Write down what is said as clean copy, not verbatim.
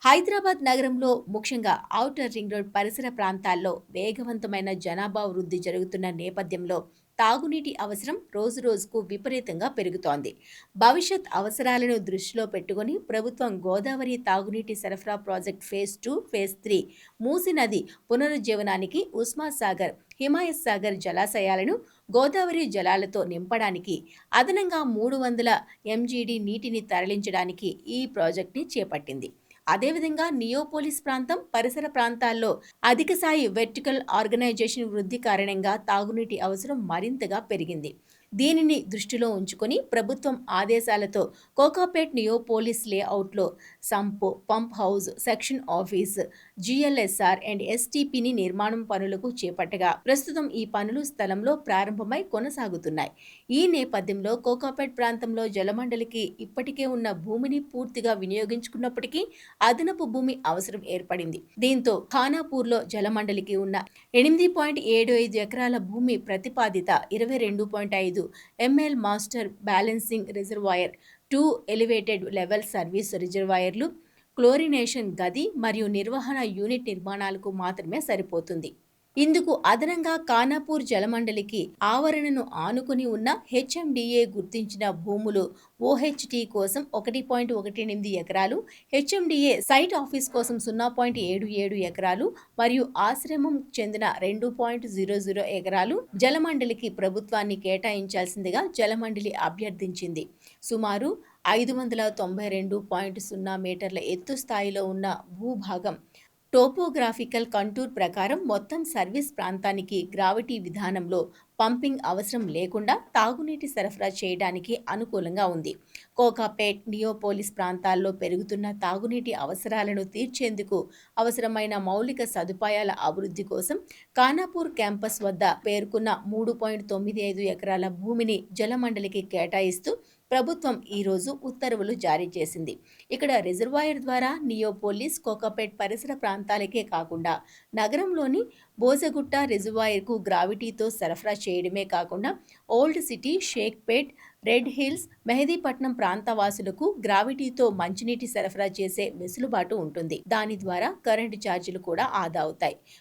హైదరాబాద్ నగరంలో ముఖ్యంగా outer ring road పరిసర ప్రాంతాల్లో వేగవంతమైన జనాభా వృద్ధి జరుగుతున్న నేపథ్యంలో తాగునీటి అవసరం రోజురోజుకు విపరీతంగా పెరుగుతోంది. భవిష్యత్ అవసరాలను దృష్టిలో పెట్టుకుని ప్రభుత్వం గోదావరి తాగునీటి సరఫరా ప్రాజెక్ట్ ఫేజ్ 2, ఫేజ్ 3 మూసీ నది పునరుజ్జీవనానికి ఉస్మా సాగర్, హిమాయత్ సాగర్ జలాశయాలను గోదావరి జలాలతో నింపడానికి అదనంగా 300 ఎంజీడీ నీటిని తరలించడానికి ఈ ప్రాజెక్టుని చేపట్టింది. అదేవిధంగా నియోపోలిస్ ప్రాంతం, పరిసర ప్రాంతాల్లో అధిక స్థాయి వెర్టికల్ ఆర్గనైజేషన్ వృద్ధి కారణంగా తాగునీటి అవసరం మరింతగా పెరిగింది. దీనిని దృష్టిలో ఉంచుకొని ప్రభుత్వం ఆదేశాలతో కోకాపేట్ నియోపోలిస్ లేఅవుట్లో sump, pump house, section office, GLSR and ఎస్టీపీని నిర్మాణం పనులకు చేపట్టగా ప్రస్తుతం ఈ పనులు స్థలంలో ప్రారంభమై కొనసాగుతున్నాయి. ఈ నేపథ్యంలో కోకాపేట్ ప్రాంతంలో జలమండలికి ఇప్పటికే ఉన్న భూమిని పూర్తిగా వినియోగించుకున్నప్పటికీ అదనపు భూమి అవసరం ఏర్పడింది. దీంతో ఖానాపూర్లో జలమండలికి ఉన్న 8.75 ఎకరాల భూమి ప్రతిపాదిత 22.5 ML master balancing reservoir, 2 elevated level service రిజర్వాయర్లు, క్లోరినేషన్ గది మరియు నిర్వహణ యూనిట్ నిర్మాణాలకు మాత్రమే సరిపోతుంది. ఇందుకు అదనంగా ఖానాపూర్ జలమండలికి ఆవరణను ఆనుకుని ఉన్న హెచ్ఎండిఏ గుర్తించిన భూములు ఓహెచ్టీ కోసం 1.18 ఎకరాలు, హెచ్ఎండిఏ సైట్ ఆఫీస్ కోసం 0.77 ఎకరాలు మరియు ఆశ్రమం చెందిన 2.00 ఎకరాలు జలమండలికి ప్రభుత్వాన్ని కేటాయించాల్సిందిగా జలమండలి అభ్యర్థించింది. సుమారు 592.0 మీటర్ల ఎత్తు స్థాయిలో ఉన్న భూభాగం టోపోగ్రాఫికల్ కంటూర్ ప్రకారం మొత్తం సర్వీస్ ప్రాంతానికి గ్రావిటీ విధానంలో పంపింగ్ అవసరం లేకుండా తాగునీటి సరఫరా చేయడానికి అనుకూలంగా ఉంది. కోకాపేట్, నియోపోలిస్ ప్రాంతాల్లో పెరుగుతున్న తాగునీటి అవసరాలను తీర్చేందుకు అవసరమైన మౌలిక సదుపాయాల అభివృద్ధి కోసం ఖానాపూర్ క్యాంపస్ వద్ద పేర్కొన్న 3.95 ఎకరాల భూమిని జలమండలికి కేటాయిస్తూ ప్రభుత్వం ఈరోజు ఉత్తర్వులు జారీ చేసింది. ఇక్కడ రిజర్వాయర్ ద్వారా నియోపోలిస్, కోకాపేట్ పరిసర ప్రాంతాలకే కాకుండా నగరంలోని బోజగుట్ట రిజర్వాయర్కు గ్రావిటీతో సరఫరా చేయడమే కాకుండా Old City, Shaikpet, Red Hills, Mehdipatnam ప్రాంతవాసులకు గ్రావిటీతో మంచినీటి సరఫరా చేసే వెసులుబాటు ఉంటుంది. దాని ద్వారా కరెంటు ఛార్జీలు కూడా ఆదా అవుతాయి.